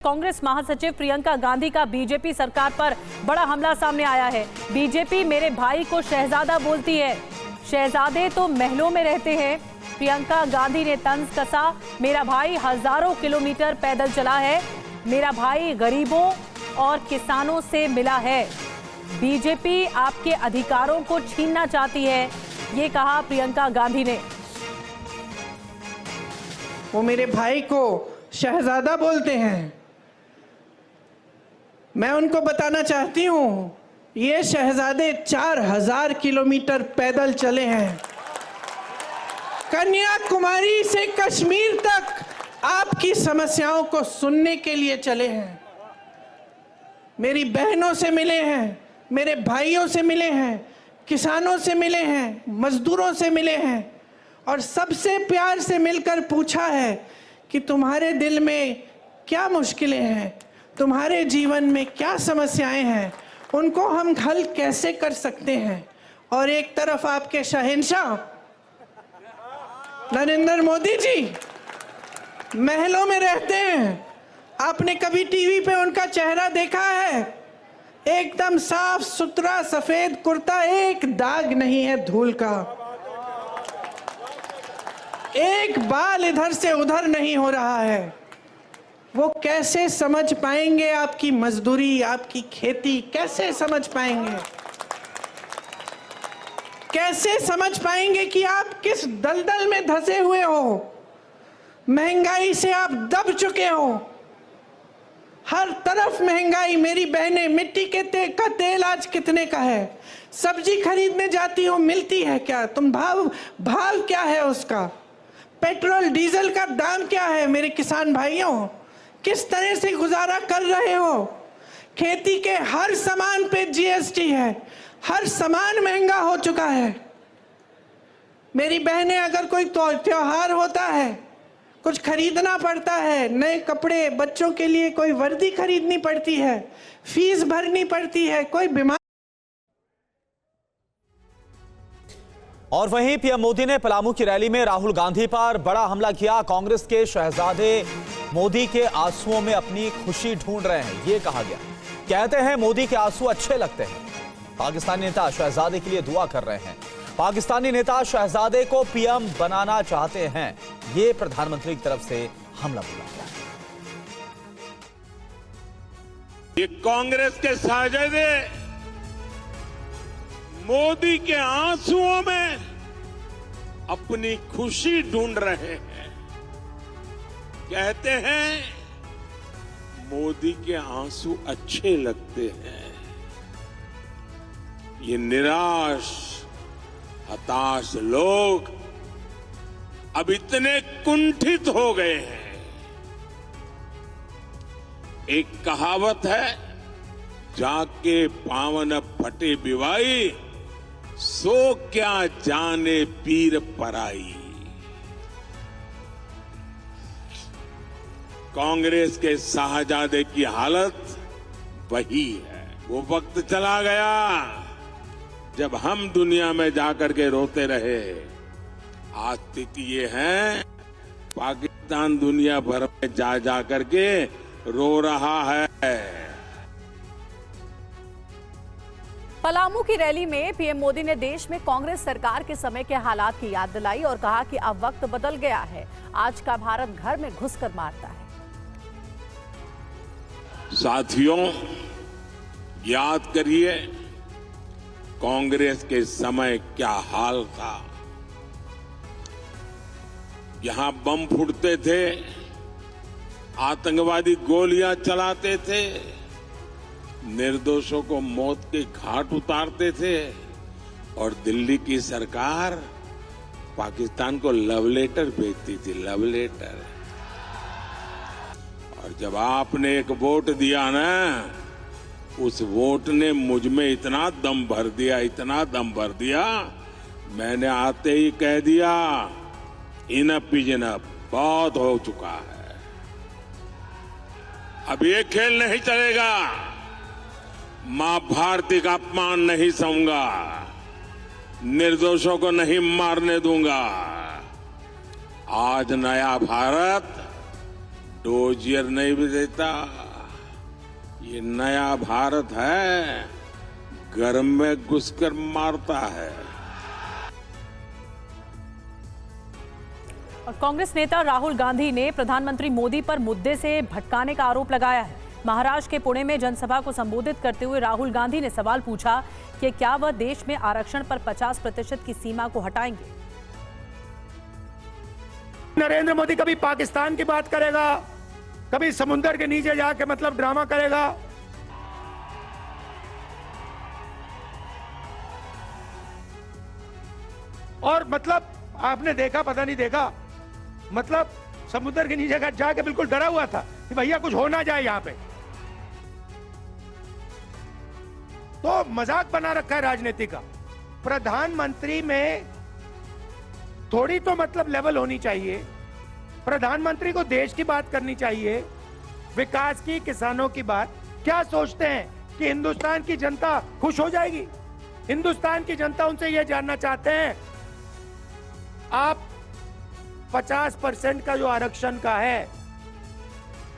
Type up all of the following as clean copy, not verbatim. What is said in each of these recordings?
कांग्रेस महासचिव प्रियंका गांधी का बीजेपी सरकार पर बड़ा हमला सामने आया है। बीजेपी मेरे भाई को शहजादा बोलती है, शहजादे तो महलों में रहते हैं। प्रियंका गांधी ने तंज कसा, मेरा भाई हजारों किलोमीटर पैदल चला है, मेरा भाई गरीबों और किसानों से मिला है। बीजेपी आपके अधिकारों को छीनना चाहती है, ये कहा प्रियंका गांधी ने। वो मेरे भाई को शहजादा बोलते हैं। मैं उनको बताना चाहती हूँ, ये शहजादे 4000 किलोमीटर पैदल चले हैं। कन्याकुमारी से कश्मीर तक आपकी समस्याओं को सुनने के लिए चले हैं। मेरी बहनों से मिले हैं, मेरे भाइयों से मिले हैं, किसानों से मिले हैं, मजदूरों से मिले हैं और सबसे प्यार से मिलकर पूछा है कि तुम्हारे दिल में क्या मुश्किलें हैं, तुम्हारे जीवन में क्या समस्याएं हैं, उनको हम हल कैसे कर सकते हैं। और एक तरफ आपके शहंशाह नरेंद्र मोदी जी महलों में रहते हैं। आपने कभी टीवी पे उनका चेहरा देखा है? एकदम साफ सुथरा सफेद कुर्ता, एक दाग नहीं है धूल का, एक बाल इधर से उधर नहीं हो रहा है। वो कैसे समझ पाएंगे आपकी मजदूरी, आपकी खेती? कैसे समझ पाएंगे? कैसे समझ पाएंगे कि आप किस दलदल में धंसे हुए हो? महंगाई से आप दब चुके हो, हर तरफ महंगाई। मेरी बहनें, मिट्टी के का तेल आज कितने का है? सब्जी खरीदने जाती हो, मिलती है क्या? तुम भाव क्या है उसका? पेट्रोल डीजल का दाम क्या है? मेरे किसान भाइयों, किस तरह से गुजारा कर रहे हो? खेती के हर सामान पे जीएसटी है, हर सामान महंगा हो चुका है। मेरी बहनें, अगर कोई त्योहार होता है, कुछ खरीदना पड़ता है, नए कपड़े, बच्चों के लिए कोई वर्दी खरीदनी पड़ती है, फीस भरनी पड़ती है, कोई बीमार। और वहीं पीएम मोदी ने पलामू की रैली में राहुल गांधी पर बड़ा हमला किया। कांग्रेस के शहजादे मोदी के आंसुओं में अपनी खुशी ढूंढ रहे हैं, ये कहा गया। कहते हैं मोदी के आंसू अच्छे लगते हैं। पाकिस्तानी नेता शहजादे के लिए दुआ कर रहे हैं। पाकिस्तानी नेता शहजादे को पीएम बनाना चाहते हैं, ये प्रधानमंत्री की तरफ से हमला बोला गया। ये कांग्रेस के शहजादे मोदी के आंसुओं में अपनी खुशी ढूंढ रहे हैं। कहते हैं मोदी के आंसू अच्छे लगते हैं। ये निराश, हताश लोग अब इतने कुंठित हो गए हैं। एक कहावत है, जाके पावन फटे बिवाई, सो क्या जाने पीर पराई। कांग्रेस के शाहजादे की हालत वही है। वो वक्त चला गया जब हम दुनिया में जाकर के रोते रहे। आज स्थिति ये है, पाकिस्तान दुनिया भर में जा करके रो रहा है। पलामू की रैली में पीएम मोदी ने देश में कांग्रेस सरकार के समय के हालात की याद दिलाई और कहा कि अब वक्त बदल गया है, आज का भारत घर में घुसकर मारता है। साथियों, याद करिए कांग्रेस के समय क्या हाल था। यहां बम फूटते थे, आतंकवादी गोलियां चलाते थे, निर्दोषों को मौत के घाट उतारते थे और दिल्ली की सरकार पाकिस्तान को लव लेटर भेजती थी, लव लेटर। और जब आपने एक वोट दिया ना, उस वोट ने मुझ में इतना दम भर दिया, इतना दम भर दिया, मैंने आते ही कह दिया, इनफ इज इनफ, बहुत हो चुका है, अब ये खेल नहीं चलेगा। मां भारती का अपमान नहीं सहूंगा, निर्दोषों को नहीं मारने दूंगा। आज नया भारत डोजियर नहीं भी देता। ये नया भारत है, घर में घुसकर मारता है। और कांग्रेस नेता राहुल गांधी ने प्रधानमंत्री मोदी पर मुद्दे से भटकाने का आरोप लगाया है। महाराष्ट्र के पुणे में जनसभा को संबोधित करते हुए राहुल गांधी ने सवाल पूछा कि क्या वह देश में आरक्षण पर 50% की सीमा को हटाएंगे। नरेंद्र मोदी कभी पाकिस्तान की बात करेगा, कभी समुद्र के नीचे जाके मतलब ड्रामा करेगा। और मतलब आपने देखा, पता नहीं देखा, मतलब समुद्र के नीचे जाके बिल्कुल डरा हुआ था कि भैया कुछ हो ना जाए यहां पे। तो मजाक बना रखा है राजनीति का। प्रधानमंत्री में थोड़ी तो मतलब लेवल होनी चाहिए। प्रधानमंत्री को देश की बात करनी चाहिए, विकास की, किसानों की बात। क्या सोचते हैं कि हिंदुस्तान की जनता खुश हो जाएगी? हिंदुस्तान की जनता उनसे यह जानना चाहते हैं, आप 50% का जो आरक्षण का है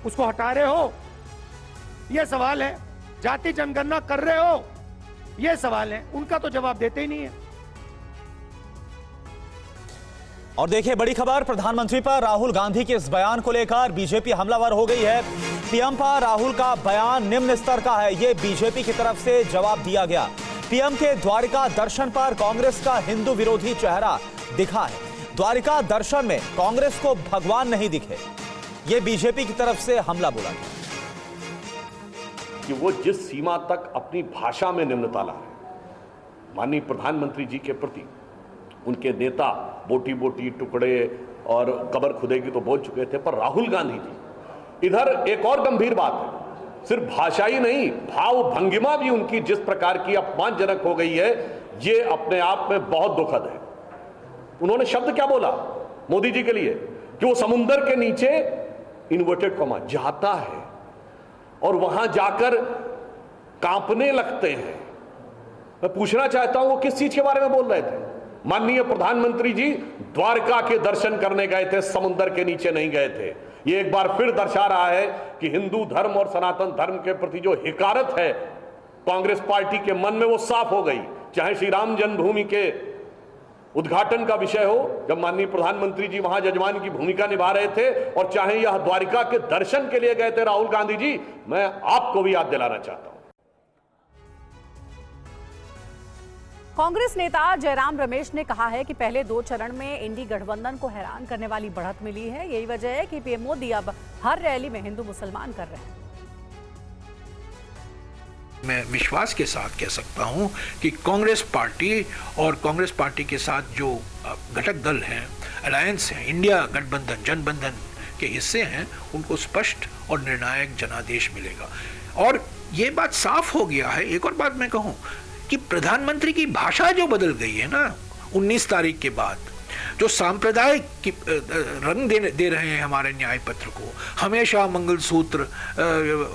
उसको हटा रहे हो, यह सवाल है। जाति जनगणना कर रहे हो, यह सवाल है। उनका तो जवाब देते ही नहीं है। और देखिए बड़ी खबर, प्रधानमंत्री पर राहुल गांधी के इस बयान को लेकर बीजेपी हमलावर हो गई है। पीएम पर राहुल का बयान निम्न स्तर का है, यह बीजेपी की तरफ से जवाब दिया गया। पीएम के द्वारिका दर्शन पर कांग्रेस का हिंदू विरोधी चेहरा दिखा है। द्वारिका दर्शन में कांग्रेस को भगवान नहीं दिखे, यह बीजेपी की तरफ से हमला बोला गया कि वो जिस सीमा तक अपनी भाषा में निम्नता ला रहे, माननीय प्रधानमंत्री जी के प्रति उनके नेता बोटी बोटी टुकड़े और कब्र खुदेगी तो बोल चुके थे, पर राहुल गांधी जी इधर एक और गंभीर बात है, सिर्फ भाषा ही नहीं, भाव भंगिमा भी उनकी जिस प्रकार की अपमानजनक हो गई है, ये अपने आप में बहुत दुखद है। उन्होंने शब्द क्या बोला मोदी जी के लिए कि वो समुंदर के नीचे इन्वर्टेड कॉमा जाता है और वहां जाकर कांपने लगते हैं। मैं पूछना चाहता हूं वो किस चीज के बारे में बोल रहे थे? माननीय प्रधानमंत्री जी द्वारका के दर्शन करने गए थे, समुद्र के नीचे नहीं गए थे। ये एक बार फिर दर्शा रहा है कि हिंदू धर्म और सनातन धर्म के प्रति जो हिकारत है कांग्रेस पार्टी के मन में, वो साफ हो गई। चाहे श्री राम जन्मभूमि के उद्घाटन का विषय हो, जब माननीय प्रधानमंत्री जी वहां जजमान की भूमिका निभा रहे थे, और चाहे यह द्वारिका के दर्शन के लिए गए थे राहुल गांधी जी, मैं आपको भी याद दिलाना चाहता हूं। कांग्रेस नेता जयराम रमेश ने कहा है कि पहले 2 चरण में इंडी गठबंधन को हैरान करने वाली बढ़त मिली है। यही वजह है कि पीएम मोदी अब हर रैली में हिंदू मुसलमान कर रहे हैं। मैं विश्वास के साथ कह सकता हूं कि कांग्रेस पार्टी और कांग्रेस पार्टी के साथ जो घटक दल हैं, अलायंस हैं, इंडिया गठबंधन, जनबंधन के हिस्से हैं, उनको स्पष्ट और निर्णायक जनादेश मिलेगा। और ये बात साफ हो गया है। एक और बात मैं कहूं कि प्रधानमंत्री की भाषा जो बदल गई है ना 19 तारीख के बाद, जो सांप्रदायिक रंग दे रहे हैं हमारे न्याय पत्र को, हमेशा मंगलसूत्र,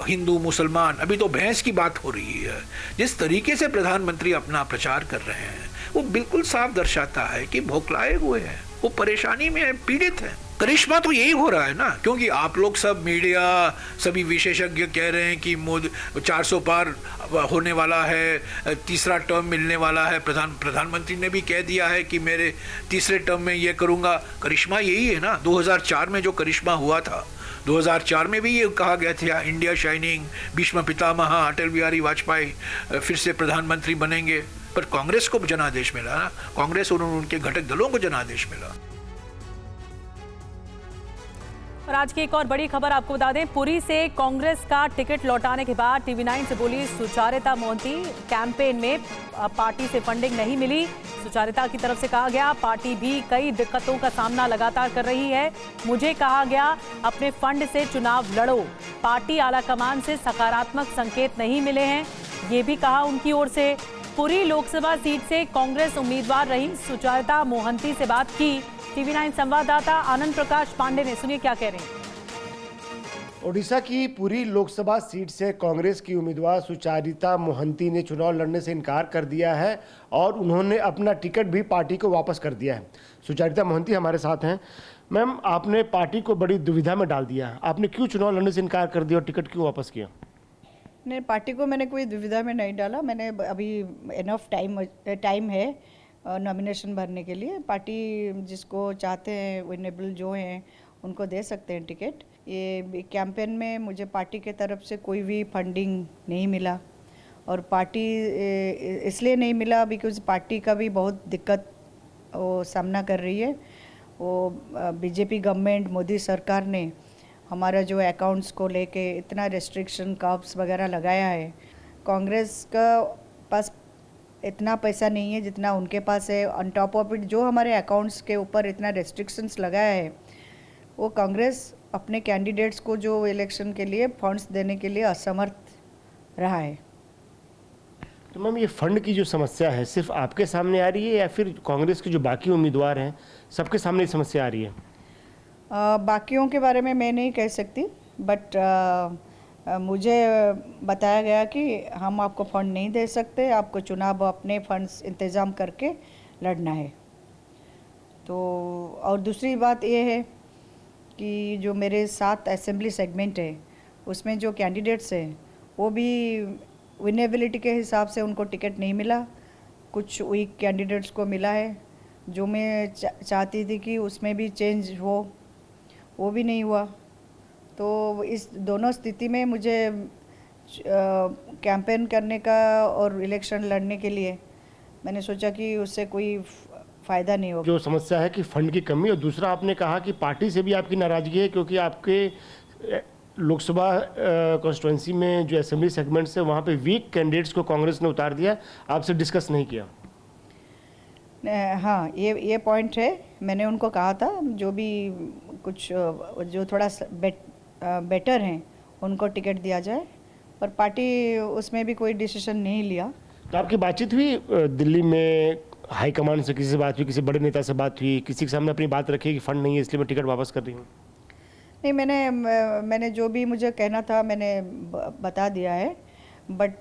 हिंदू मुसलमान, अभी तो भैंस की बात हो रही है, जिस तरीके से प्रधानमंत्री अपना प्रचार कर रहे हैं वो बिल्कुल साफ दर्शाता है कि भोखलाए हुए हैं, वो परेशानी में है, पीड़ित है। करिश्मा तो यही हो रहा है ना, क्योंकि आप लोग सब मीडिया, सभी विशेषज्ञ कह रहे हैं कि मोदी 400 पार होने वाला है, तीसरा टर्म मिलने वाला है। प्रधानमंत्री ने भी कह दिया है कि मेरे तीसरे टर्म में ये करूंगा। करिश्मा यही है ना, 2004 में जो करिश्मा हुआ था, 2004 में भी ये कहा गया था इंडिया शाइनिंग, भीष्म पितामह अटल बिहारी वाजपेयी फिर से प्रधानमंत्री बनेंगे, पर कांग्रेस को जनादेश मिला ना, कांग्रेस और उनके घटक दलों को जनादेश मिला। और आज की एक और बड़ी खबर आपको बता दें, पुरी से कांग्रेस का टिकट लौटाने के बाद TV9 से बोली सुचारिता मोहंती, कैंपेन में पार्टी से फंडिंग नहीं मिली। सुचारिता की तरफ से कहा गया पार्टी भी कई दिक्कतों का सामना लगातार कर रही है, मुझे कहा गया अपने फंड से चुनाव लड़ो, पार्टी आलाकमान से सकारात्मक संकेत नहीं मिले हैं, ये भी कहा उनकी ओर से। पुरी लोकसभा सीट से कांग्रेस उम्मीदवार रही सुचारिता मोहंती से बात की TV9 संवाददाता आनंद प्रकाश पांडे ने, सुनिए क्या कह रहे हैं। ओडिशा की पुरी लोकसभा सीट से कांग्रेस की उम्मीदवार सुचारिता मोहंती ने चुनाव लड़ने से इनकार कर दिया है और उन्होंने अपना टिकट भी पार्टी को वापस कर दिया है। सुचारिता मोहंती हमारे साथ हैं। मैम, आपने पार्टी को बड़ी दुविधा में डाल दिया। आपने क्यों चुनाव लड़ने से इनकार कर दिया और टिकट क्यों वापस किया? नहीं, पार्टी को मैंने कोई दुविधा में नहीं डाला। मैंने अभी इनफ टाइम है नॉमिनेशन भरने के लिए। पार्टी जिसको चाहते हैं, विनेबल जो हैं, उनको दे सकते हैं टिकट। ये कैंपेन में मुझे पार्टी के तरफ से कोई भी फंडिंग नहीं मिला, और पार्टी इसलिए नहीं मिला बिकॉज पार्टी का भी बहुत दिक्कत वो सामना कर रही है। वो बीजेपी गवर्नमेंट, मोदी सरकार ने हमारा जो अकाउंट्स को लेके इतना रेस्ट्रिक्शन, कर्ब्स वगैरह लगाया है। कांग्रेस का पास इतना पैसा नहीं है जितना उनके पास है। ऑन टॉप ऑफ इट जो हमारे अकाउंट्स के ऊपर इतना रेस्ट्रिक्शंस लगाया है, वो कांग्रेस अपने कैंडिडेट्स को जो इलेक्शन के लिए फंड्स देने के लिए असमर्थ रहा है। तो मैम, ये फंड की जो समस्या है सिर्फ आपके सामने आ रही है या फिर कांग्रेस के जो बाकी उम्मीदवार हैं सबके सामने ये समस्या आ रही है? बाकियों के बारे में मैं नहीं कह सकती, बट मुझे बताया गया कि हम आपको फंड नहीं दे सकते, आपको चुनाव अपने फंड्स इंतज़ाम करके लड़ना है। तो और दूसरी बात ये है कि जो मेरे 7 असेंबली सेगमेंट है, उसमें जो कैंडिडेट्स हैं वो भी विनेबिलिटी के हिसाब से उनको टिकट नहीं मिला। कुछ वीक कैंडिडेट्स को मिला है। जो मैं चाहती थी कि उसमें भी चेंज हो, वो भी नहीं हुआ। तो इस दोनों स्थिति में मुझे कैंपेन करने का और इलेक्शन लड़ने के लिए मैंने सोचा कि उससे कोई फ़ायदा नहीं होगा। जो समस्या है कि फंड की कमी, और दूसरा आपने कहा कि पार्टी से भी आपकी नाराज़गी है क्योंकि आपके लोकसभा कॉन्स्टिट्यूंसी में जो असेंबली सेगमेंट्स है वहाँ पे वीक कैंडिडेट्स को कांग्रेस ने उतार दिया, आपसे डिस्कस नहीं किया। हाँ, ये पॉइंट है। मैंने उनको कहा था जो भी कुछ जो थोड़ा बेटर हैं उनको टिकट दिया जाए, पर पार्टी उसमें भी कोई डिसीजन नहीं लिया। तो आपकी बातचीत हुई दिल्ली में हाईकमान से? किसी से बात हुई, किसी बड़े नेता से बात हुई, किसी के सामने अपनी बात रखी कि फंड नहीं है इसलिए मैं टिकट वापस कर रही हूँ? नहीं, मैंने जो भी मुझे कहना था मैंने बता दिया है, बट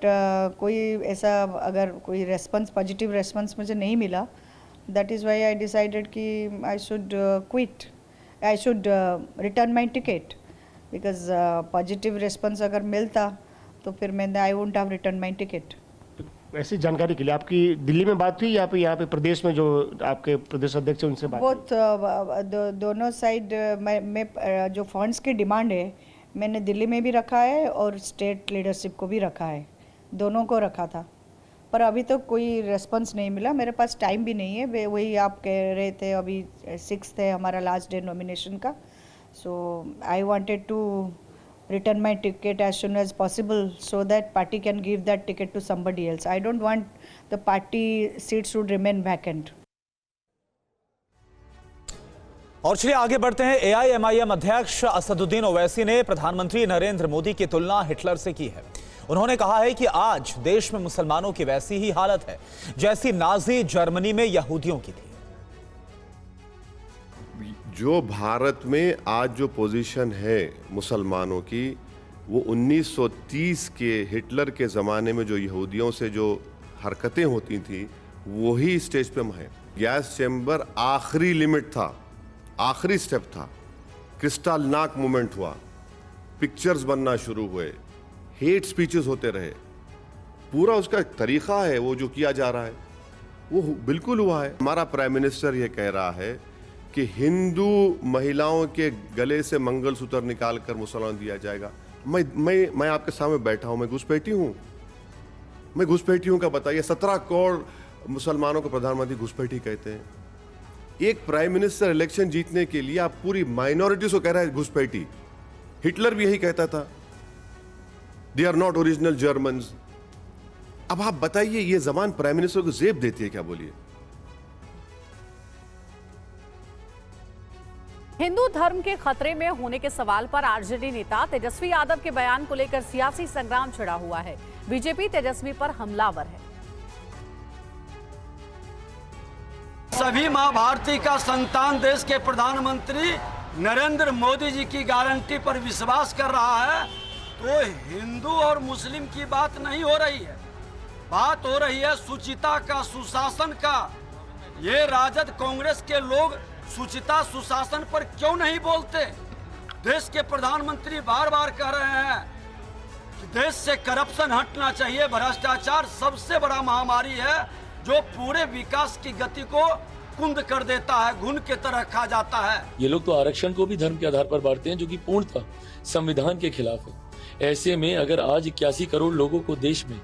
कोई ऐसा अगर कोई रेस्पॉन्स, पॉजिटिव रेस्पॉन्स मुझे नहीं मिला, that is why I decided कि I should quit, I should return my ticket, because positive response अगर मिलता तो फिर मैंने I wouldn't have return my ticket. ऐसी जानकारी के लिए आपकी दिल्ली में बात हुई या पे यहाँ पे प्रदेश में जो आपके प्रदेश अध्यक्ष हैं उनसे बात हुई? बोथ दोनों साइड में जो फंड्स की डिमांड है मैंने दिल्ली में भी रखा है और स्टेट लीडरशिप को भी रखा है, दोनों को रखा था, पर अभी तो कोई रेस्पॉन्स नहीं मिला। मेरे पास टाइम भी नहीं है। वही आप कह रहे थे, अभी 6th है हमारा लास्ट डे नॉमिनेशन का, so I wanted to return my ticket as soon as possible so that party can give that ticket to somebody else. I don't want the party seats to remain vacant. और चलिए आगे बढ़ते हैं। AIMIM अध्यक्ष असदुद्दीन ओवैसी ने प्रधानमंत्री नरेंद्र मोदी की तुलना हिटलर से की है। उन्होंने कहा है कि आज देश में मुसलमानों की वैसी ही हालत है जैसी नाजी जर्मनी में यहूदियों की थी। जो भारत में आज जो पोजीशन है मुसलमानों की, वो 1930 के हिटलर के ज़माने में जो यहूदियों से जो हरकतें होती थी वही स्टेज पे हैं। गैस चैम्बर आखिरी लिमिट था, आखिरी स्टेप था। क्रिस्टलनाक मूवमेंट हुआ, पिक्चर्स बनना शुरू हुए, हेट स्पीचेस होते रहे। पूरा उसका एक तरीका है, वो जो किया जा रहा है वो बिल्कुल हुआ है। हमारा प्राइम मिनिस्टर ये कह रहा है कि हिंदू महिलाओं के गले से मंगलसूत्र निकाल कर मुसलमान दिया जाएगा। मैं आपके सामने बैठा हूं, मैं घुसपैठी हूं? मैं घुसपैठी हूं का बताइए? 17 करोड़ मुसलमानों को प्रधानमंत्री घुसपैठी कहते हैं। एक प्राइम मिनिस्टर इलेक्शन जीतने के लिए आप पूरी माइनॉरिटीज को कह रहा है घुसपैठी। हिटलर भी यही कहता था, they are not original Germans. अब आप बताइए, ये जबान प्राइम मिनिस्टर को जेब देती है क्या? बोलिए। हिंदू धर्म के खतरे में होने के सवाल पर आरजेडी नेता तेजस्वी यादव के बयान को लेकर सियासी संग्राम छिड़ा हुआ है। बीजेपी तेजस्वी पर हमलावर है। सभी मां भारती का संतान देश के प्रधानमंत्री नरेंद्र मोदी जी की गारंटी पर विश्वास कर रहा है, तो हिंदू और मुस्लिम की बात नहीं हो रही है। बात हो रही है सुचिता का, सुशासन का। ये राजद कांग्रेस के लोग सुचिता सुशासन पर क्यों नहीं बोलते? देश के प्रधानमंत्री बार बार कह रहे हैं कि देश से करप्शन हटना चाहिए, भ्रष्टाचार सबसे बड़ा महामारी है जो पूरे विकास की गति को कुंद कर देता है, घुन के तरह खा जाता है। ये लोग तो आरक्षण को भी धर्म के आधार पर बांटते हैं, जो कि पूर्णतः संविधान के खिलाफ है। ऐसे में अगर आज 81 करोड़ लोगों को देश में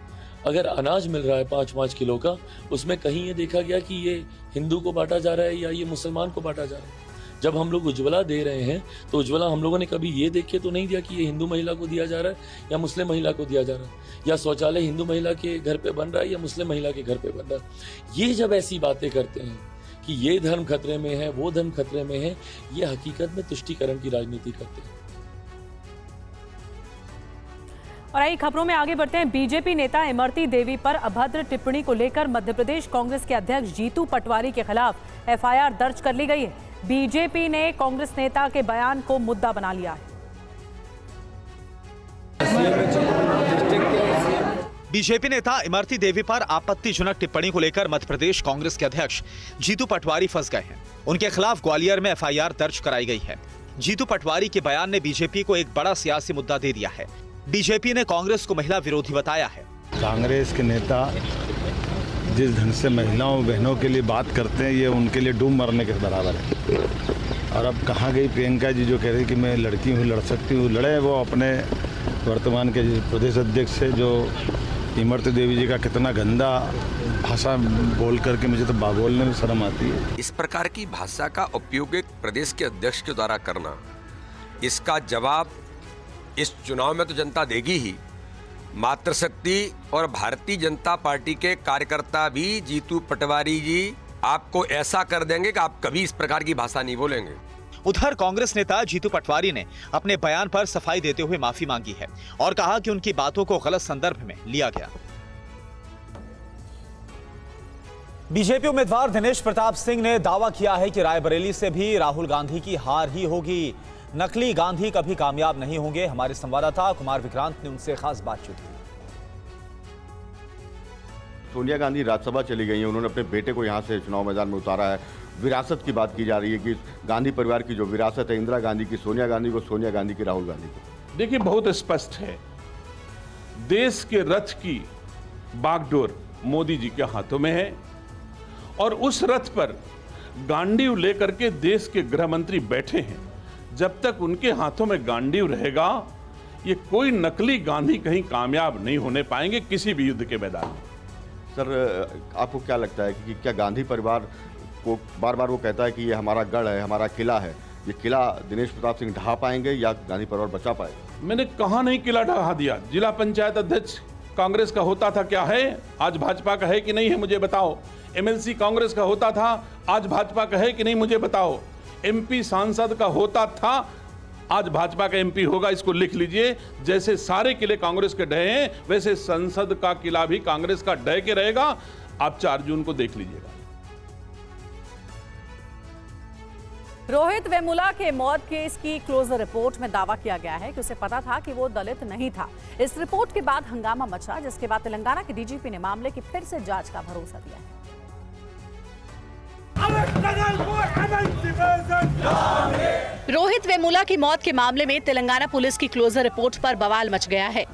अगर अनाज मिल रहा है 5-5 किलो का, उसमें कहीं ये देखा गया कि ये हिंदू को बांटा जा रहा है या ये मुसलमान को बांटा जा रहा है। जब हम लोग उज्ज्वला दे रहे हैं तो उज्ज्वला हम लोगों ने कभी ये देख के तो नहीं दिया कि ये हिंदू महिला को दिया जा रहा है या मुस्लिम महिला को दिया जा रहा है, या शौचालय हिंदू महिला के घर पे बन रहा है या मुस्लिम महिला के घर पे बन रहा है। ये जब ऐसी बातें करते हैं कि ये धर्म खतरे में है, वो धर्म खतरे में है, ये हकीकत में तुष्टीकरण की राजनीति करते हैं। और आइए खबरों में आगे बढ़ते हैं। बीजेपी नेता इमरती देवी पर अभद्र टिप्पणी को लेकर मध्य प्रदेश कांग्रेस के अध्यक्ष जीतू पटवारी के खिलाफ एफआईआर दर्ज कर ली गई है। बीजेपी ने कांग्रेस नेता के बयान को मुद्दा बना लिया है। बीजेपी नेता इमरती देवी पर आपत्तिजनक टिप्पणी को लेकर मध्य प्रदेश कांग्रेस के अध्यक्ष जीतू पटवारी फंस गए हैं। उनके खिलाफ ग्वालियर में एफआईआर दर्ज कराई गई है। जीतू पटवारी के बयान ने बीजेपी को एक बड़ा सियासी मुद्दा दे दिया है। बीजेपी ने कांग्रेस को महिला विरोधी बताया है। कांग्रेस के नेता जिस ढंग से महिलाओं बहनों के लिए बात करते हैं, ये उनके लिए डूब मरने के बराबर है। और अब कहाँ गई प्रियंका जी जो कह रही कि मैं लड़की हूँ, लड़ सकती हूँ। लड़े वो अपने वर्तमान के प्रदेश अध्यक्ष से, जो इमरती देवी जी का कितना गंदा भाषा बोल करके मुझे तो बोलने में शर्म आती है। इस प्रकार की भाषा का उपयोग एक प्रदेश के अध्यक्ष के द्वारा करना, इसका जवाब इस चुनाव में तो जनता देगी ही। मातृशक्ति और भारतीय जनता पार्टी के कार्यकर्ता भी जीतू पटवारी जी आपको ऐसा कर देंगे कि आप कभी इस प्रकार की भाषा नहीं बोलेंगे। उधर कांग्रेस नेता जीतू पटवारी ने अपने बयान पर सफाई देते हुए माफी मांगी है और कहा कि उनकी बातों को गलत संदर्भ में लिया गया। बीजेपी उम्मीदवार दिनेश प्रताप सिंह ने दावा किया है कि रायबरेली से भी राहुल गांधी की हार ही होगी। नकली गांधी कभी कामयाब नहीं होंगे। हमारे संवाददाता कुमार विक्रांत ने उनसे खास बातचीत की। सोनिया गांधी राज्यसभा चली गई हैं, उन्होंने अपने बेटे को यहाँ से चुनाव मैदान में उतारा है। विरासत की बात की जा रही है कि गांधी परिवार की जो विरासत है, इंदिरा गांधी की सोनिया गांधी को, सोनिया गांधी की राहुल गांधी को। देखिए, बहुत स्पष्ट है, देश के रथ की बागडोर मोदी जी के हाथों में है और उस रथ पर गांडीव लेकर के देश के गृह मंत्री बैठे हैं। जब तक उनके हाथों में गांडीव रहेगा, ये कोई नकली गांधी कहीं कामयाब नहीं होने पाएंगे किसी भी युद्ध के मैदान में। सर, आपको क्या लगता है कि क्या गांधी परिवार को बार बार वो कहता है कि ये हमारा गढ़ है, हमारा किला है, ये किला दिनेश प्रताप सिंह ढहा पाएंगे या गांधी परिवार बचा पाएगा? मैंने कहा नहीं किला ढहा दिया। जिला पंचायत अध्यक्ष कांग्रेस का होता था, क्या है? आज भाजपा का है कि नहीं है, मुझे बताओ। एमएलसी कांग्रेस का होता था, आज भाजपा का है कि नहीं, मुझे बताओ। एमपी सांसद का होता था, आज भाजपा का एमपी होगा, इसको लिख लीजिए। जैसे सारे किले कांग्रेस के ढहे हैं, वैसे संसद का किला भी कांग्रेस का ढह के रहेगा। आप 4 जून को देख लीजिएगा। रोहित वेमुला के मौत केस की क्लोजर रिपोर्ट में दावा किया गया है कि उसे पता था कि वो दलित नहीं था। इस रिपोर्ट के बाद हंगामा मचा, जिसके बाद तेलंगाना के डीजीपी ने मामले की फिर से जांच का भरोसा दिया है। रोहित वेमुला की मौत के मामले में तेलंगाना पुलिस की क्लोजर रिपोर्ट पर बवाल मच गया है,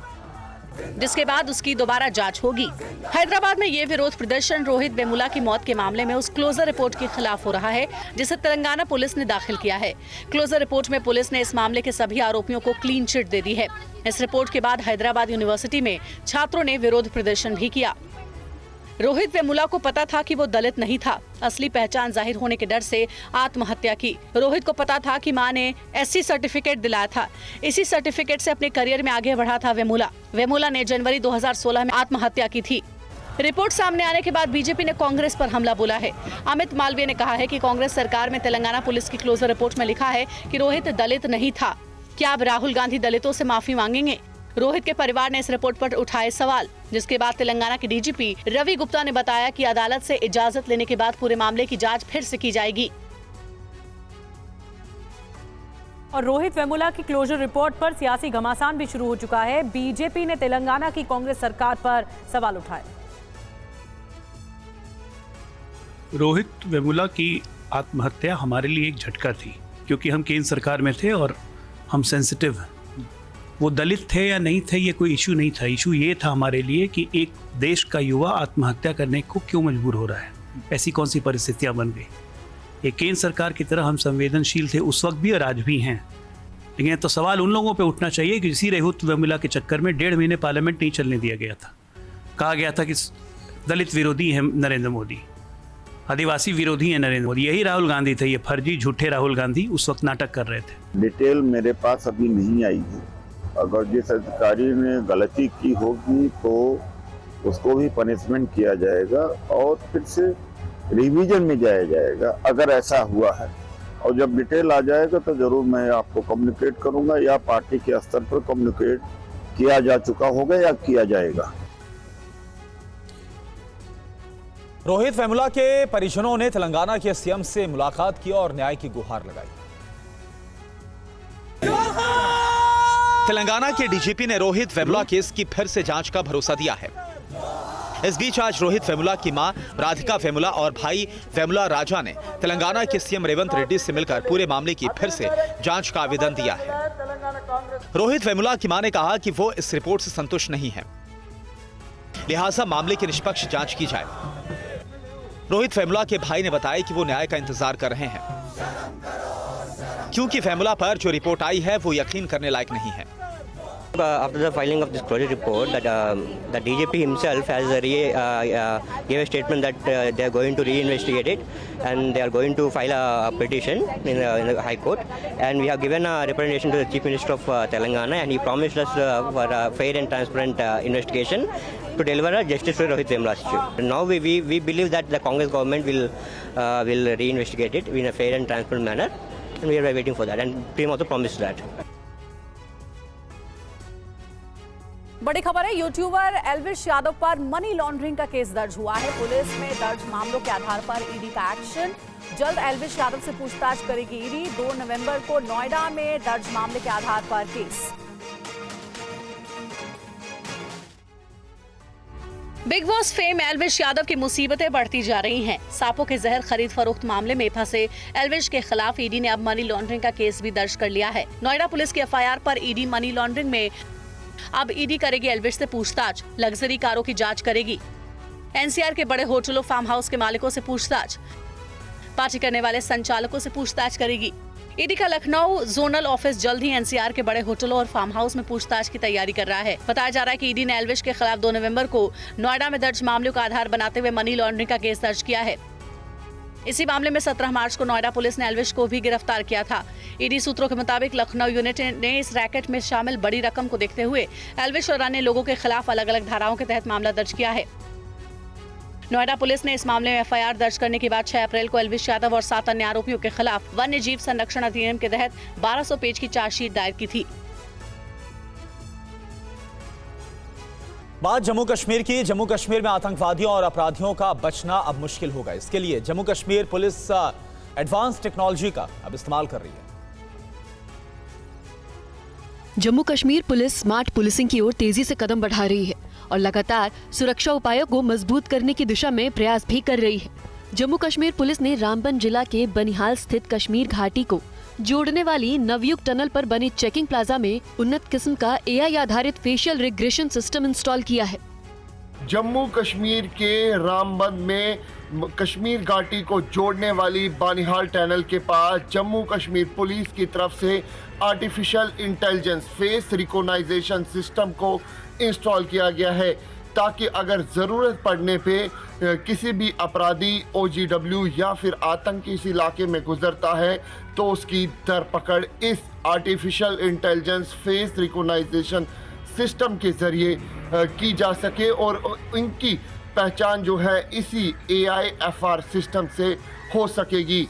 जिसके बाद उसकी दोबारा जांच होगी। हैदराबाद में ये विरोध प्रदर्शन रोहित वेमुला की मौत के मामले में उस क्लोजर रिपोर्ट के खिलाफ हो रहा है, जिसे तेलंगाना पुलिस ने दाखिल किया है। क्लोजर रिपोर्ट में पुलिस ने इस मामले के सभी आरोपियों को क्लीन चिट दे दी है। इस रिपोर्ट के बाद हैदराबाद यूनिवर्सिटी में छात्रों ने विरोध प्रदर्शन भी किया। रोहित वेमुला को पता था कि वो दलित नहीं था। असली पहचान जाहिर होने के डर से आत्महत्या की। रोहित को पता था कि मां ने एससी सर्टिफिकेट दिलाया था। इसी सर्टिफिकेट से अपने करियर में आगे बढ़ा था वेमुला ने जनवरी 2016 में आत्महत्या की थी। रिपोर्ट सामने आने के बाद बीजेपी ने कांग्रेस पर हमला बोला है। अमित मालवीय ने कहा है कि कांग्रेस सरकार में तेलंगाना पुलिस की क्लोजर रिपोर्ट में लिखा है कि रोहित दलित नहीं था। क्या अब राहुल गांधी दलितों से माफी मांगेंगे? रोहित के परिवार ने इस रिपोर्ट पर उठाए सवाल, जिसके बाद तेलंगाना के डीजीपी रवि गुप्ता ने बताया कि अदालत से इजाजत लेने के बाद पूरे मामले की जांच फिर से की जाएगी। और रोहित वेमुला की क्लोजर रिपोर्ट पर सियासी घमासान भी शुरू हो चुका है। बीजेपी ने तेलंगाना की कांग्रेस सरकार पर सवाल उठाए। रोहित वेमुला की आत्महत्या हमारे लिए एक झटका थी, क्योंकि हम केंद्र सरकार में थे और हम सेंसिटिव हैं। वो दलित थे या नहीं थे ये कोई इशू नहीं था। इशू ये था हमारे लिए कि एक देश का युवा आत्महत्या करने को क्यों मजबूर हो रहा है, ऐसी कौन सी परिस्थितियां बन गई। एक केंद्र सरकार की तरह हम संवेदनशील थे उस वक्त भी और आज भी हैं। लेकिन तो सवाल उन लोगों पे उठना चाहिए कि इसी रेहुत वेमुला के चक्कर में 1.5 महीने पार्लियामेंट नहीं चलने दिया गया था। कहा गया था कि दलित विरोधी है नरेंद्र मोदी, आदिवासी विरोधी है नरेंद्र मोदी। यही राहुल गांधी थे, ये फर्जी झूठे राहुल गांधी उस वक्त नाटक कर रहे थे। डिटेल मेरे पास अभी नहीं आई है। अगर जिस अधिकारी ने गलती की होगी तो उसको भी पनिशमेंट किया जाएगा और फिर से रिवीजन में जाया जाएगा अगर ऐसा हुआ है। और जब डिटेल आ जाएगा तो जरूर मैं आपको कम्युनिकेट करूंगा, या पार्टी के स्तर पर कम्युनिकेट किया जा चुका होगा या किया जाएगा। रोहित वेमुला के परिजनों ने तेलंगाना के सीएम से मुलाकात की और न्याय की गुहार लगाई। तेलंगाना के डीजीपी ने रोहित वेमुला केस की फिर से जांच का भरोसा दिया है। इस बीच आज रोहित वेमुला की मां राधिका वेमुला और भाई वेमुला राजा ने तेलंगाना के सीएम रेवंत रेड्डी से मिलकर पूरे मामले की फिर से जांच का आवेदन दिया है। रोहित वेमुला की मां ने कहा कि वो इस रिपोर्ट से संतुष्ट नहीं है, लिहाजा मामले की निष्पक्ष जांच की जाए। रोहित वेमुला के भाई ने बताया कि वो न्याय का इंतजार कर रहे हैं, क्योंकि वेमुला पर जो रिपोर्ट आई है वो यकीन करने लायक नहीं है। After the filing of this project report, that the DGP himself has gave a statement that they are going to reinvestigate it and they are going to file a petition in the High Court. And we have given a representation to the Chief Minister of Telangana, and he promised us for a fair and transparent investigation to deliver a justice for Rohit Vemula's issue. Now we believe that the Congress government will reinvestigate it in a fair and transparent manner, and we are waiting for that. And PM also promised that. बड़ी खबर है, YouTuber Elvish Yadav पर money laundering का case दर्ज हुआ है। Police में दर्ज मामलों के आधार पर ईडी का एक्शन। जल्द एल्विश यादव से पूछताछ करेगी ईडी। 2 नवंबर को नोएडा में दर्ज मामले के आधार पर case. Big boss fame Elvish Yadav की मुसीबतें बढ़ती जा रही हैं। सांपों के जहर खरीद फरोख्त मामले में फंसे एल्विश के खिलाफ ईडी ने अब मनी लॉन्ड्रिंग का केस भी दर्ज कर लिया है। नोएडा पुलिस की एफआईआर पर ईडी मनी लॉन्ड्रिंग में अब ईडी करेगी एल्विश से पूछताछ। लग्जरी कारों की जांच करेगी। एनसीआर के बड़े होटलों फार्म हाउस के मालिकों से पूछताछ। पार्टी करने वाले संचालकों से पूछताछ करेगी। ईडी का लखनऊ जोनल ऑफिस जल्द ही एनसीआर के बड़े होटलों और फार्म हाउस में पूछताछ की तैयारी कर रहा है। बताया जा रहा है कि ईडी ने एल्विश के खिलाफ 2 नवंबर को नोएडा में दर्ज मामलों का आधार बनाते हुए मनी लॉन्ड्रिंग का केस दर्ज किया है। इसी मामले में 17 मार्च को नोएडा पुलिस ने एल्विश को भी गिरफ्तार किया था। ईडी सूत्रों के मुताबिक लखनऊ यूनिट ने इस रैकेट में शामिल बड़ी रकम को देखते हुए एल्विश और अन्य लोगों के खिलाफ अलग अलग धाराओं के तहत मामला दर्ज किया है। नोएडा पुलिस ने इस मामले में एफआईआर दर्ज करने के बाद 6 अप्रैल को एल्विश यादव और 7 अन्य आरोपियों के खिलाफ वन्य जीव संरक्षण अधिनियम के तहत 1200 पेज की चार्जशीट दायर की थी। बात जम्मू कश्मीर की। जम्मू कश्मीर में आतंकवादियों और अपराधियों का बचना अब मुश्किल होगा। इसके लिए Jammu Kashmir police advance technology का अब इस्तेमाल कर रही है। Jammu Kashmir police smart policing की ओर तेजी से कदम बढ़ा रही है और लगातार सुरक्षा उपायों को मजबूत करने की दिशा में प्रयास भी कर रही है। जम्मू कश्मीर पुलिस ने रामबन जिला के बनिहाल स्थित कश्मीर घाटी को जोड़ने वाली नवयुग टनल पर बने चेकिंग प्लाजा में उन्नत किस्म का एआई आधारित फेशियल रिग्रेशन सिस्टम इंस्टॉल किया है। जम्मू कश्मीर के रामबन में कश्मीर घाटी को जोड़ने वाली बानिहाल टनल के पास जम्मू कश्मीर पुलिस की तरफ से artificial intelligence face recognition system को इंस्टॉल किया गया है, ताकि अगर ज़रूरत पड़ने पे किसी भी अपराधी OGW या फिर आतंकी इस इलाके में गुजरता है तो उसकी धरपकड़ इस artificial intelligence face recognition system के ज़रिए की जा सके और इनकी पहचान जो है इसी AIFR सिस्टम से हो सकेगी।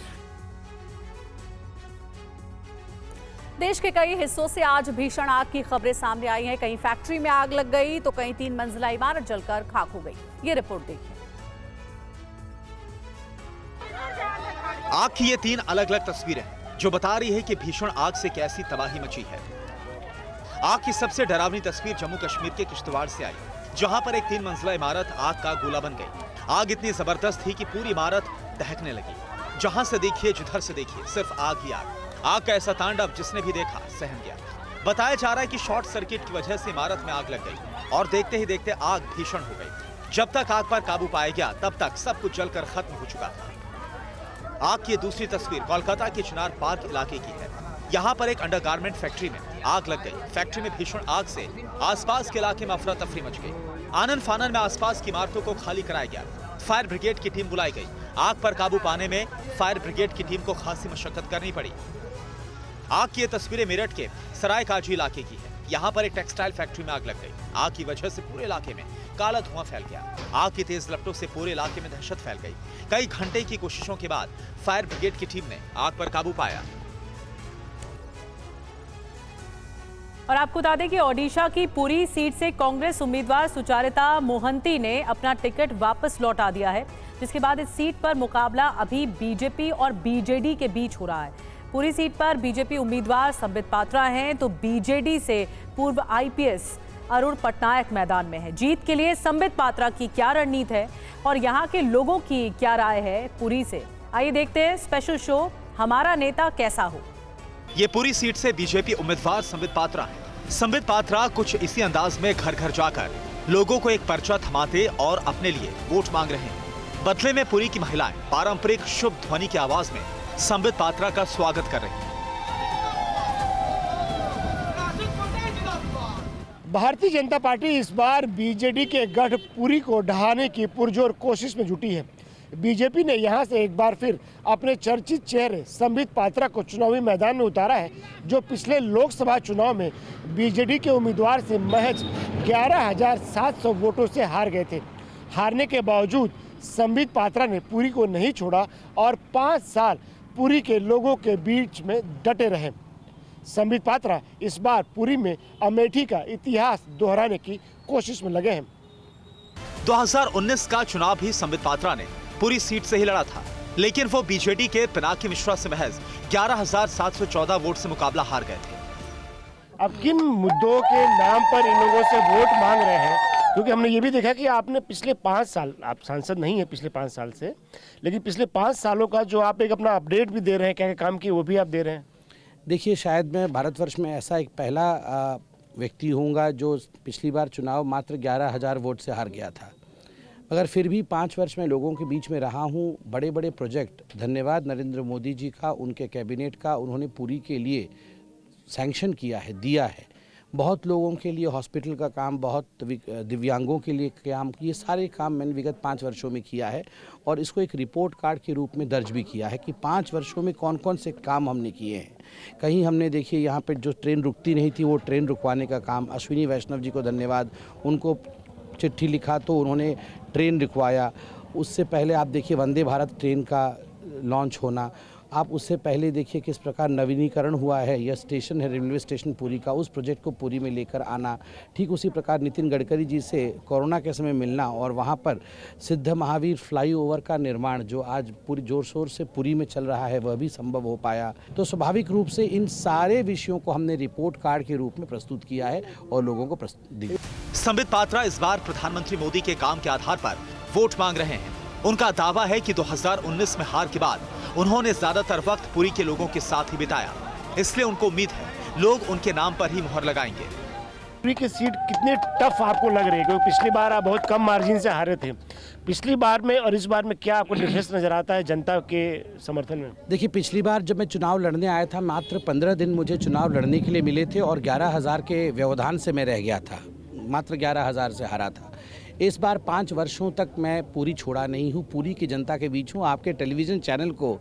देश के कई हिस्सों से आज भीषण आग की खबरें सामने आई हैं। कहीं फैक्ट्री में आग लग गई तो कहीं 3 मंजिला इमारत जलकर खाक हो गई। ये रिपोर्ट देखिए। आग की ये 3 अलग अलग तस्वीरें जो बता रही है कि भीषण आग से कैसी तबाही मची है। आग की सबसे डरावनी तस्वीर जम्मू कश्मीर के किश्तवाड़ से आई, जहां पर एक 3 मंजिला इमारत आग का गोला बन गई। आग इतनी जबरदस्त थी कि पूरी इमारत दहकने लगी। जहां से देखिए जिधर से देखिए सिर्फ आग ही आग। आग का ऐसा तांडव जिसने भी देखा सहम गया। बताया जा रहा है कि शॉर्ट सर्किट की वजह से इमारत में आग लग गई और देखते ही देखते आग भीषण हो गई। जब तक आग पर काबू पाया गया तब तक सब कुछ जलकर खत्म हो चुका था। आग की दूसरी तस्वीर कोलकाता के चिनार पार्क इलाके की है। यहाँ पर एक अंडरगारमेंट फैक्ट्री में आग लग गई। फैक्ट्री में भीषण आग से आसपास के इलाके में अफरा तफरी मच गई। आनन फानन में आसपास की इमारतों को खाली कराया गया। फायर ब्रिगेड की टीम बुलाई गई। आग पर काबू पाने में फायर ब्रिगेड की टीम को खासी मशक्कत करनी पड़ी। आग की ये तस्वीरें मेरठ के सरायकाजी इलाके की है। यहाँ पर एक टेक्सटाइल फैक्ट्री में आग लग गई। आग की वजह से पूरे इलाके में काला धुआं फैल गया। आग की तेज लपटों से पूरे इलाके में दहशत फैल गई। कई घंटे की कोशिशों के बाद फायर ब्रिगेड की टीम ने आग पर काबू पाया। और आपको बता दें कि ओडिशा की पुरी सीट से कांग्रेस उम्मीदवार सुचारिता मोहंती ने अपना टिकट वापस लौटा दिया है, जिसके बाद इस सीट पर मुकाबला अभी बीजेपी और बीजेडी के बीच हो रहा है। पुरी सीट पर बीजेपी उम्मीदवार संबित पात्रा हैं, तो बीजेडी से पूर्व आईपीएस अरुण पटनायक मैदान में है। जीत के लिए संबित पात्रा की क्या रणनीति है और यहाँ के लोगों की क्या राय है पुरी से, आइए देखते हैं स्पेशल शो हमारा नेता कैसा हो। ये पूरी सीट से बीजेपी उम्मीदवार संबित पात्रा हैं। संबित पात्रा कुछ इसी अंदाज में घर घर जाकर लोगों को एक पर्चा थमाते और अपने लिए वोट मांग रहे हैं। बदले में पुरी की महिलाएं पारंपरिक शुभ ध्वनि की आवाज में संबित पात्रा का स्वागत कर रही हैं। भारतीय जनता पार्टी इस बार बीजेडी के गढ़ पुरी को ढहाने की पुरजोर कोशिश में जुटी है। बीजेपी ने यहां से एक बार फिर अपने चर्चित चेहरे संबित पात्रा को चुनावी मैदान में उतारा है, जो पिछले लोकसभा चुनाव में बीजेडी के उम्मीदवार से महज 11,700 वोटों से हार गए थे। हारने के बावजूद संबित पात्रा ने पुरी को नहीं छोड़ा और 5 साल पुरी के लोगों के बीच में डटे रहे। संबित पात्रा इस बार पुरी में अमेठी का इतिहास दोहराने की कोशिश में लगे हैं। 2019 का चुनाव भी संबित पात्रा ने पुरी सीट से ही लड़ा था, लेकिन वो बीजेडी के पिनाकी मिश्रा से महज 11,714 वोट से मुकाबला हार गए थे। अब किन मुद्दों के नाम पर इन लोगों से वोट मांग रहे हैं, क्योंकि हमने ये भी देखा कि आपने पिछले 5 साल, आप सांसद नहीं है पिछले 5 साल से, लेकिन पिछले 5 सालों का जो आप एक अपना अपडेट भी दे रहे हैं, क्या क्या काम किए वो भी आप दे रहे हैं। देखिए, शायद मैं भारतवर्ष में ऐसा एक पहला व्यक्ति होऊंगा जो पिछली बार चुनाव मात्र 11,000 वोट से हार गया था, मगर फिर भी 5 वर्ष में लोगों के बीच में रहा हूँ। बड़े बड़े प्रोजेक्ट, धन्यवाद नरेंद्र मोदी जी का, उनके कैबिनेट का, उन्होंने पुरी के लिए सैंक्शन किया है, दिया है। बहुत लोगों के लिए हॉस्पिटल का काम, बहुत दिव्यांगों के लिए काम, ये सारे काम मैंने विगत 5 वर्षों में किया है और इसको एक रिपोर्ट कार्ड के रूप में दर्ज भी किया है कि 5 वर्षों में कौन कौन से काम हमने किए हैं। कहीं हमने देखिए यहाँ पे जो ट्रेन रुकती नहीं थी वो ट्रेन रुकवाने का काम, अश्विनी वैष्णव जी को धन्यवाद, उनको चिट्ठी लिखा तो उन्होंने ट्रेन रुकवाया। उससे पहले आप देखिए वंदे भारत ट्रेन का लॉन्च होना, आप उससे पहले देखिए किस प्रकार नवीनीकरण हुआ है, यह स्टेशन है रेलवे स्टेशन पुरी का, उस प्रोजेक्ट को पुरी में लेकर आना। ठीक उसी प्रकार नितिन गडकरी जी से कोरोना के समय मिलना और वहाँ पर सिद्ध महावीर फ्लाईओवर का निर्माण जो आज पूरी जोर शोर से पुरी में चल रहा है वह भी संभव हो पाया। तो स्वाभाविक रूप से इन सारे विषयों को हमने रिपोर्ट कार्ड के रूप में प्रस्तुत किया है और लोगों को दिया। संबित पात्रा इस बार प्रधानमंत्री मोदी के काम के आधार पर वोट मांग रहे हैं। उनका दावा है कि 2019 में हार के बाद उन्होंने ज्यादातर वक्त पुरी के लोगों के साथ ही बिताया, इसलिए उनको उम्मीद है लोग उनके नाम पर ही मुहर लगाएंगे। पुरी की सीट कितने टफ आपको लग रही है, क्योंकि पिछली बार आप बहुत कम मार्जिन से हारे थे, पिछली बार में और इस बार में क्या आपको डिफरेंस नजर आता है जनता के समर्थन में? देखिए, पिछली बार जब मैं चुनाव लड़ने आया था मात्र 15 दिन मुझे चुनाव लड़ने के लिए मिले थे और 11,000 के व्यवधान से मैं रह गया था, मात्र 11,000 से हारा था। इस बार 5 वर्षों तक मैं पुरी छोड़ा नहीं हूँ, पुरी की जनता के बीच हूँ। आपके टेलीविज़न चैनल को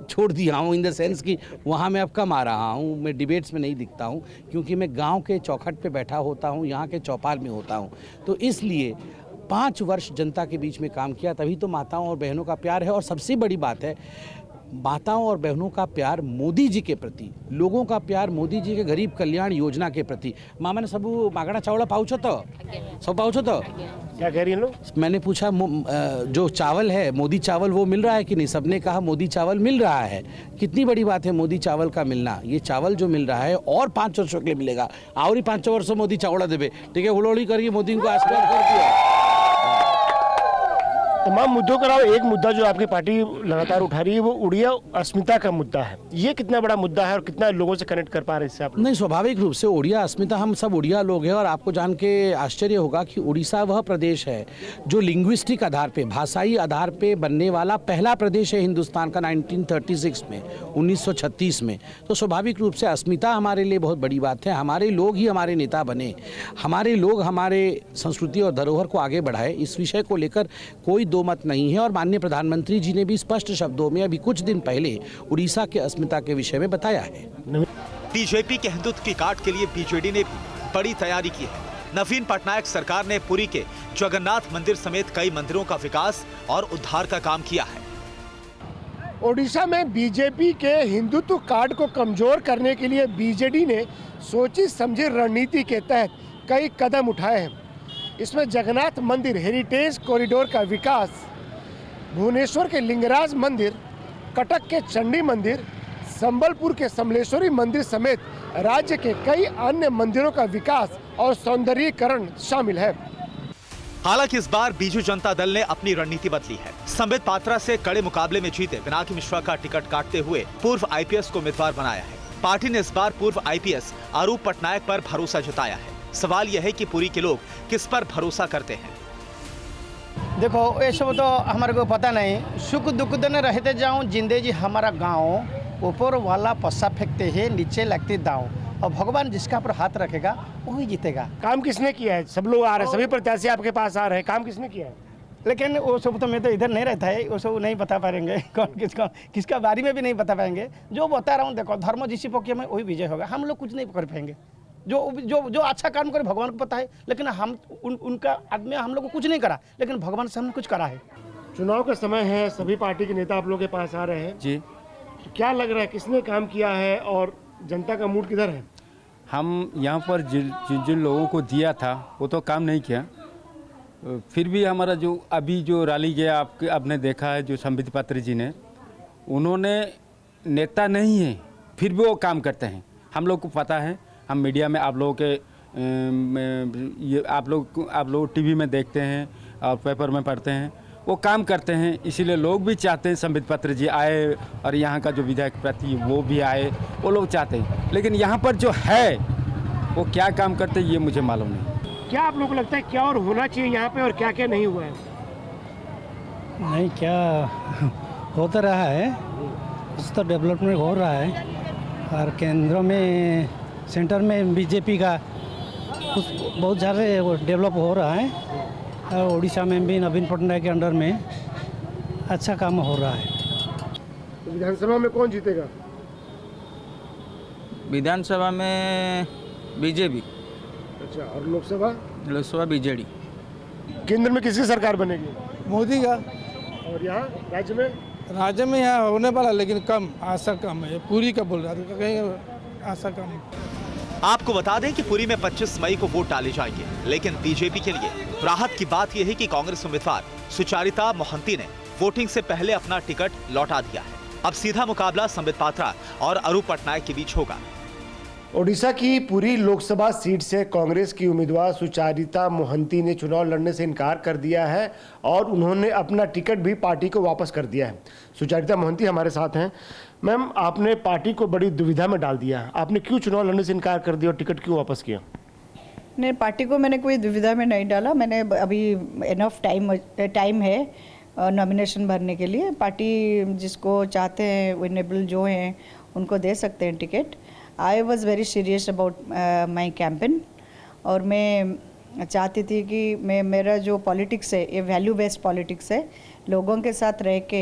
छोड़ दिया हूँ इन द सेंस कि वहाँ मैं अब कम आ रहा हूँ, मैं डिबेट्स में नहीं दिखता हूँ, क्योंकि मैं गांव के चौखट पे बैठा होता हूँ, यहाँ के चौपाल में होता हूँ। तो इसलिए 5 वर्ष जनता के बीच में काम किया, तभी तो माताओं और बहनों का प्यार है। और सबसे बड़ी बात है, माताओं और बहनों का प्यार मोदी जी के प्रति, लोगों का प्यार मोदी जी के गरीब कल्याण योजना के प्रति। मामा ने सब मागना चावल पाउछ तो सब पाउछ तो क्या कह रही हैं लोग? मैंने पूछा जो चावल है मोदी चावल वो मिल रहा है कि नहीं, सबने कहा मोदी चावल मिल रहा है। कितनी बड़ी बात है मोदी चावल का मिलना। ये चावल जो मिल रहा है और 5 वर्षों के लिए मिलेगा, और 5 वर्ष मोदी चावड़ा देवे, ठीक है, हुड़ोड़ी करिए, मोदी को आशीर्वाद कर दिया। तमाम मुद्दों के अलावा एक मुद्दा जो आपकी पार्टी लगातार उठा रही है वो उड़िया अस्मिता का मुद्दा है। ये कितना बड़ा मुद्दा है और कितना लोगों से कनेक्ट कर पा रहे हैं इससे आप? नहीं, स्वाभाविक रूप से उड़िया अस्मिता, हम सब उड़िया लोग हैं और आपको जान के आश्चर्य होगा कि उड़ीसा वह प्रदेश है जो लिंग्विस्टिक आधार पे, भाषाई आधार पे बनने वाला पहला प्रदेश है हिंदुस्तान का 1936 में, 1936 में। तो स्वाभाविक रूप से अस्मिता हमारे लिए बहुत बड़ी बात है। हमारे लोग ही हमारे नेता बने, हमारे लोग हमारे संस्कृति और धरोहर को आगे बढ़ाए, इस विषय को लेकर कोई दो मत नहीं है। और माननीय प्रधानमंत्री जी ने भी स्पष्ट शब्दों में अभी कुछ दिन पहले उड़ीसा के अस्मिता के विषय में बताया है। बीजेपी के हिंदुत्व की काट के लिए बीजेडी ने भी बड़ी तैयारी की है। नवीन पटनायक सरकार ने पुरी के जगन्नाथ मंदिर समेत कई मंदिरों का विकास और उद्धार का काम किया है। ओडिशा में बीजेपी के हिंदुत्व कार्ड को कमजोर करने के लिए बीजेडी ने सोची समझी रणनीति के तहत कई कदम उठाए हैं। इसमें जगन्नाथ मंदिर हेरिटेज कॉरिडोर का विकास, भुवनेश्वर के लिंगराज मंदिर, कटक के चंडी मंदिर, संबलपुर के समलेश्वरी मंदिर समेत राज्य के कई अन्य मंदिरों का विकास और सौंदर्यीकरण शामिल है। हालांकि इस बार बीजू जनता दल ने अपनी रणनीति बदली है। संबित पात्रा से कड़े मुकाबले में जीते पिनाकी मिश्रा का टिकट काटते हुए पूर्व आईपीएस को उम्मीदवार बनाया है। पार्टी ने इस बार पूर्व आईपीएस अरूप पटनायक पर भरोसा जताया है। सवाल यह है कि पुरी के लोग किस पर भरोसा करते हैं। देखो, ये सब तो हमारे को पता नहीं। सुख दुख दिन रहते जाऊं, जिंदगी हमारा गाँव, ऊपर वाला पस्सा फेंकते हैं, नीचे लगती दाव, और भगवान जिसका पर हाथ रखेगा वही जीतेगा। काम किसने किया है? सब लोग आ रहे हैं, सभी प्रत्याशी आपके पास आ रहे हैं, काम किसने किया है? लेकिन वो सब तो मैं तो इधर नहीं रहता है, वो सब नहीं बता पाएंगे। कौन किसका बारे में भी नहीं बता पाएंगे। जो बता रहा हूँ, देखो, धर्म जिसी पक्ष में वही विजय होगा। हम लोग कुछ नहीं कर पाएंगे। जो अच्छा काम करे भगवान को पता है, लेकिन हम उनका आदमी हम लोग को कुछ नहीं करा, लेकिन भगवान से हमने कुछ करा है। चुनाव का समय है, सभी पार्टी के नेता आप लोग के पास आ रहे हैं जी। तो क्या लग रहा है, किसने काम किया है और जनता का मूड किधर है? हम यहाँ पर जिन लोगों को दिया था वो तो काम नहीं किया, फिर भी हमारा जो अभी जो रैली गया आपने देखा है, जो संबित पात्रा जी ने, उन्होंने नेता नहीं है फिर भी वो काम करते हैं। हम लोग को पता है, हम मीडिया में आप लोगों के ये आप लोग टीवी में देखते हैं और पेपर में पढ़ते हैं, वो काम करते हैं। इसीलिए लोग भी चाहते हैं संबित पात्रा जी आए और यहाँ का जो विधायक प्रति वो भी आए, वो लोग चाहते हैं। लेकिन यहाँ पर जो है वो क्या काम करते हैं ये मुझे मालूम नहीं। क्या आप लोगों को लगता है क्या और होना चाहिए यहाँ पे और क्या क्या नहीं हुआ है? नहीं, क्या होता रहा है, कुछ तो डेवलपमेंट हो रहा है और केंद्र में, सेंटर में बीजेपी का कुछ बहुत ज़्यादा डेवलप हो रहा है और उड़ीसा में भी नवीन पटनायक के अंडर में अच्छा काम हो रहा है। तो विधानसभा में कौन जीतेगा? विधानसभा में बीजेपी। अच्छा, और लोकसभा? लोकसभा बीजेडी। केंद्र में किसकी सरकार बनेगी? मोदी का। और यहाँ राज्य में? राज्य में यहाँ होने वाला, लेकिन कम, आशा कम है। पूरी का बोल रहा था, कहीं आशा कम। आपको बता दें कि पुरी में 25 मई को वोट डाले जाएंगे, लेकिन बीजेपी के लिए राहत की बात यह है कि कांग्रेस उम्मीदवार सुचारिता मोहंती ने वोटिंग से पहले अपना टिकट लौटा दिया है। अब सीधा मुकाबला संबित पात्रा और अरूप पटनायक के बीच होगा। ओडिशा की पुरी लोकसभा सीट से कांग्रेस की उम्मीदवार सुचारिता मोहंती ने चुनाव लड़ने से इनकार कर दिया है और उन्होंने अपना टिकट भी पार्टी को वापस कर दिया है। सुचारिता मोहंती हमारे साथ हैं। मैम, आपने पार्टी को बड़ी दुविधा में डाल दिया, आपने क्यों चुनाव लड़ने से इनकार कर दिया और टिकट क्यों वापस किया? नहीं, पार्टी को मैंने कोई दुविधा में नहीं डाला। मैंने अभी इनफ टाइम है नॉमिनेशन भरने के लिए। पार्टी जिसको चाहते हैं, विनेबल जो हैं, उनको दे सकते हैं ticket. I was very serious about my campaign और मैं चाहती थी कि मेरा जो पॉलिटिक्स है ये वैल्यू बेस्ड पॉलिटिक्स है। लोगों के साथ रह के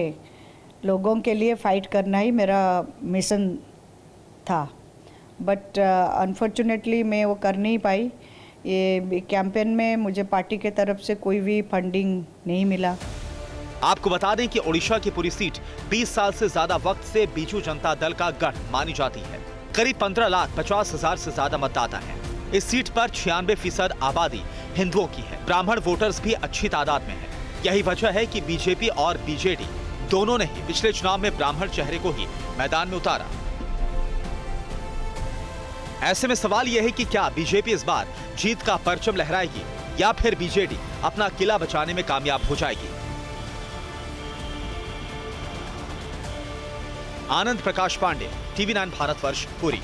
लोगों के लिए फ़ाइट करना ही मेरा मिशन था, बट अनफॉर्चुनेटली मैं वो कर नहीं पाई। ये कैंपेन में मुझे पार्टी के तरफ से कोई भी फंडिंग नहीं मिला। आपको बता दें कि ओडिशा की पूरी सीट 20 साल से ज्यादा वक्त से बीजू जनता दल का गढ़ मानी जाती है। करीब 15,50,000 से ज्यादा मतदाता हैं। इस सीट पर 96% आबादी हिंदुओं की है। ब्राह्मण वोटर्स भी अच्छी तादाद में हैं। यही वजह है कि बीजेपी और बीजेडी दोनों ने ही पिछले चुनाव में ब्राह्मण चेहरे को ही मैदान में उतारा। ऐसे में सवाल यह है कि क्या बीजेपी इस बार जीत का परचम लहराएगी या फिर बीजेडी अपना किला बचाने में कामयाब हो जाएगी। आनंद प्रकाश पांडे, TV9 भारतवर्ष, पुरी।